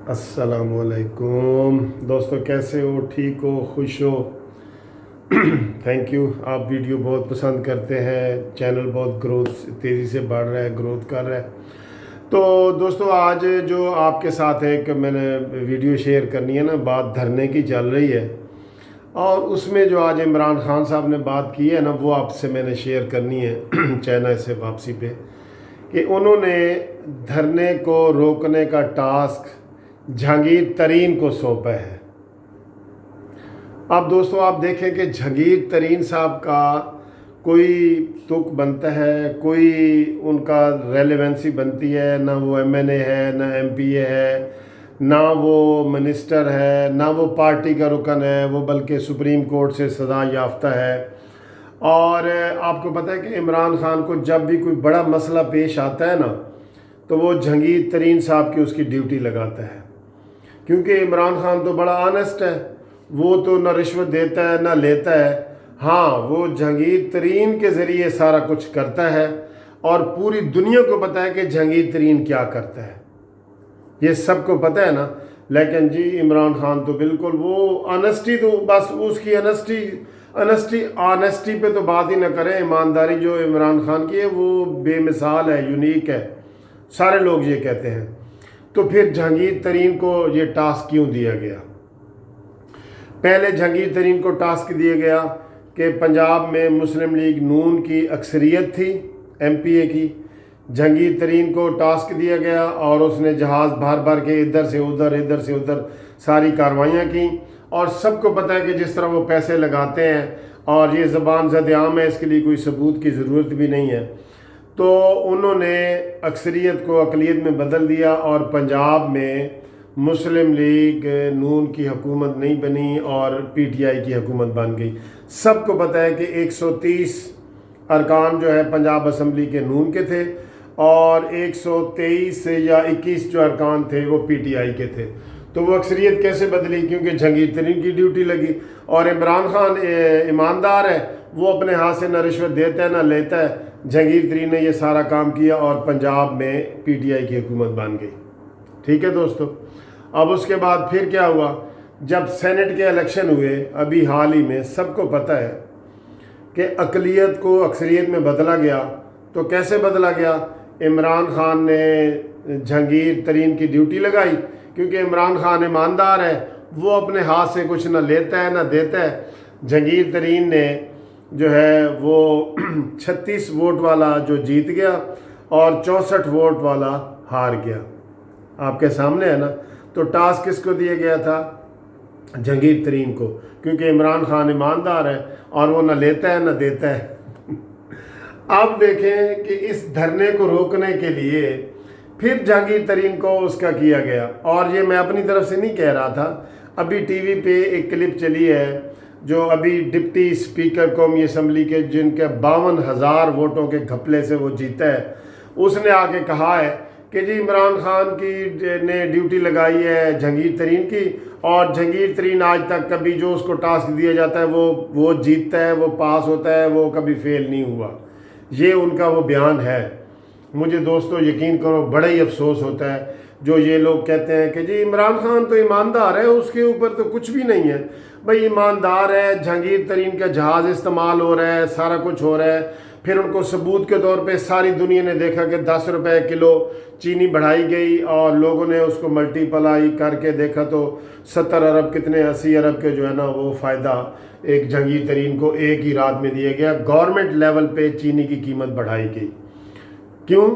अस्सलामुअलैकुम दोस्तों, कैसे हो? ठीक हो? खुश हो? Thank you. आप वीडियो बहुत पसंद करते हैं, चैनल बहुत तेज़ी से बढ़ रहा है, ग्रोथ कर रहा है। तो दोस्तों, आज जो आपके साथ एक मैंने वीडियो शेयर करनी है ना, बात धरने की चल रही है, और उसमें जो आज इमरान खान साहब ने बात की है ना, वो आपसे मैंने शेयर करनी है चाइना से वापसी पे, कि उन्होंने धरने को रोकने का टास्क जहांगीर तरीन को सौंपा है। अब दोस्तों, आप देखें कि जहांगीर तरीन साहब का कोई तुक बनता है, कोई उनका रेलेवेंसी बनती है, ना वो एमएनए है, ना एमपीए है, ना वो मिनिस्टर है, ना वो पार्टी का रुकन है, वो बल्कि सुप्रीम कोर्ट से सजा याफ्ता है। और आपको पता है कि इमरान खान को जब भी कोई बड़ा मसला पेश आता है ना, तो वो जहांगीर तरीन साहब की उसकी ड्यूटी लगाता है, क्योंकि इमरान खान तो बड़ा ऑनेस्ट है, वो तो ना रिश्वत देता है ना लेता है। हाँ, वो जहांगीर तरीन के ज़रिए सारा कुछ करता है, और पूरी दुनिया को पता है कि जहांगीर तरीन क्या करता है, ये सबको पता है ना। लेकिन जी इमरान खान तो बिल्कुल वो ऑनेस्टी, तो बस उसकी ऑनेस्टी पे तो बात ही ना करें। ईमानदारी जो इमरान खान की है वो बेमिसाल है, यूनिक है, सारे लोग ये कहते हैं। तो फिर जहांगीर तरीन को ये टास्क क्यों दिया गया? पहले जहांगीर तरीन को टास्क दिया गया कि पंजाब में मुस्लिम लीग नून की अक्सरियत थी, एमपीए की। जहांगीर तरीन को टास्क दिया गया और उसने जहाज़ भर भर के इधर से उधर सारी कार्रवाइयाँ की। और सबको पता है कि जिस तरह वो पैसे लगाते हैं, और ये ज़बान ज़द-ए-आम है, इसके लिए कोई सबूत की ज़रूरत भी नहीं है। तो उन्होंने अक्सरियत को अक़लियत में बदल दिया, और पंजाब में मुस्लिम लीग नून की हुकूमत नहीं बनी और पीटीआई की हुकूमत बन गई। सबको पता है कि 130 अरकान जो है पंजाब असम्बली के नून के थे, और 123 या 21 जो अरकान थे वो पीटीआई के थे। तो वो अक्सरियत कैसे बदली? क्योंकि जहांगीर तरीन की ड्यूटी लगी, और इमरान खान ईमानदार है, वो अपने हाथ से ना रिश्वत देता है ना लेता है। जहांगीर तरीन ने ये सारा काम किया और पंजाब में पीटीआई की हुकूमत बन गई। ठीक है दोस्तों, अब उसके बाद फिर क्या हुआ? जब सेनेट के इलेक्शन हुए अभी हाल ही में, सबको पता है कि अक़लियत को अक्सरियत में बदला गया। तो कैसे बदला गया? इमरान खान ने जहांगीर तरीन की ड्यूटी लगाई, क्योंकि इमरान खान ईमानदार है, वो अपने हाथ से कुछ ना लेता है ना देता है। जहांगीर तरीन ने जो है वो 36 वोट वाला जो जीत गया, और 64 वोट वाला हार गया। आपके सामने है ना। तो टास्क किसको दिया गया था? जहांगीर तरीन को, क्योंकि इमरान खान ईमानदार है और वो ना लेता है ना देता है। अब देखें कि इस धरने को रोकने के लिए फिर जहांगीर तरीन को उसका किया गया। और ये मैं अपनी तरफ से नहीं कह रहा था, अभी टीवी पे एक क्लिप चली है जो अभी डिप्टी स्पीकर कौमी असम्बली के, जिनके 52,000 वोटों के घपले से वो जीता है, उसने आके कहा है कि जी इमरान खान की ने ड्यूटी लगाई है जहांगीर तरीन की, और जहांगीर तरीन आज तक कभी जो उसको टास्क दिया जाता है वो जीतता है, वो पास होता है, वो कभी फेल नहीं हुआ। ये उनका वो बयान है। मुझे दोस्तों यकीन करो बड़ा ही अफसोस होता है जो ये लोग कहते हैं कि जी इमरान खान तो ईमानदार है, उसके ऊपर तो कुछ भी नहीं है। भाई ईमानदार है, जहांगीर तरीन का जहाज़ इस्तेमाल हो रहा है, सारा कुछ हो रहा है। फिर उनको सबूत के तौर पे सारी दुनिया ने देखा कि 10 रुपए किलो चीनी बढ़ाई गई, और लोगों ने उसको मल्टीप्लाई करके देखा तो 70 अरब कितने 80 अरब के जो है ना वो फ़ायदा एक जहांगीर तरीन को एक ही रात में दिया गया। गवर्नमेंट लेवल पे चीनी की कीमत बढ़ाई गई। क्यों?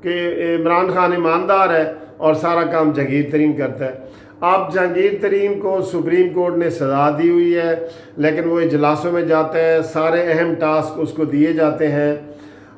कि इमरान खान ईमानदार है और सारा काम जहांगीर तरीन करता है। अब जहांगीर तरीन को सुप्रीम कोर्ट ने सज़ा दी हुई है, लेकिन वो इजलासों में जाता है, सारे अहम टास्क उसको दिए जाते हैं।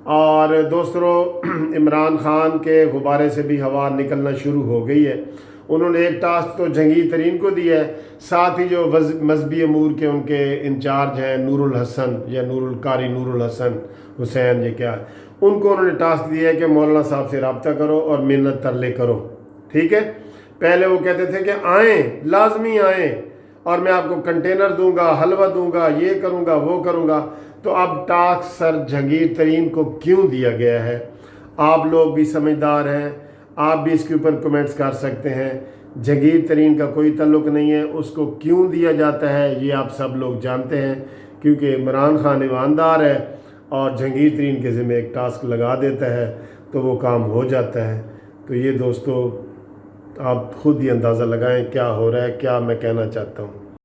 और दोस्तों, इमरान खान के गुब्बारे से भी हवा निकलना शुरू हो गई है। उन्होंने एक टास्क तो जहांगीर तरीन को दिया है, साथ ही जो मजहबी अमूर के उनके इंचार्ज हैं नूरुल हसन या नूरुल हसन हुसैन, ये क्या है, उनको उन्होंने टास्क दिया है कि मौलाना साहब से रब्ता करो और मिन्नत तरले करो। ठीक है, पहले वो कहते थे कि आएँ, लाजमी आएँ, और मैं आपको कंटेनर दूंगा, हलवा दूंगा, ये करूंगा वो करूंगा। तो अब टास्क सर जहांगीर तरीन को क्यों दिया गया है? आप लोग भी समझदार हैं, आप भी इसके ऊपर कमेंट्स कर सकते हैं जहांगीर तरीन का कोई ताल्लुक़ नहीं है। उसको क्यों दिया जाता है ये आप सब लोग जानते हैं, क्योंकि इमरान खान ईमानदार है और जहांगीर तरीन के ज़िम्मे एक टास्क लगा देता है तो वो काम हो जाता है। तो ये दोस्तों आप खुद ही अंदाज़ा लगाएं क्या हो रहा है, क्या मैं कहना चाहता हूँ।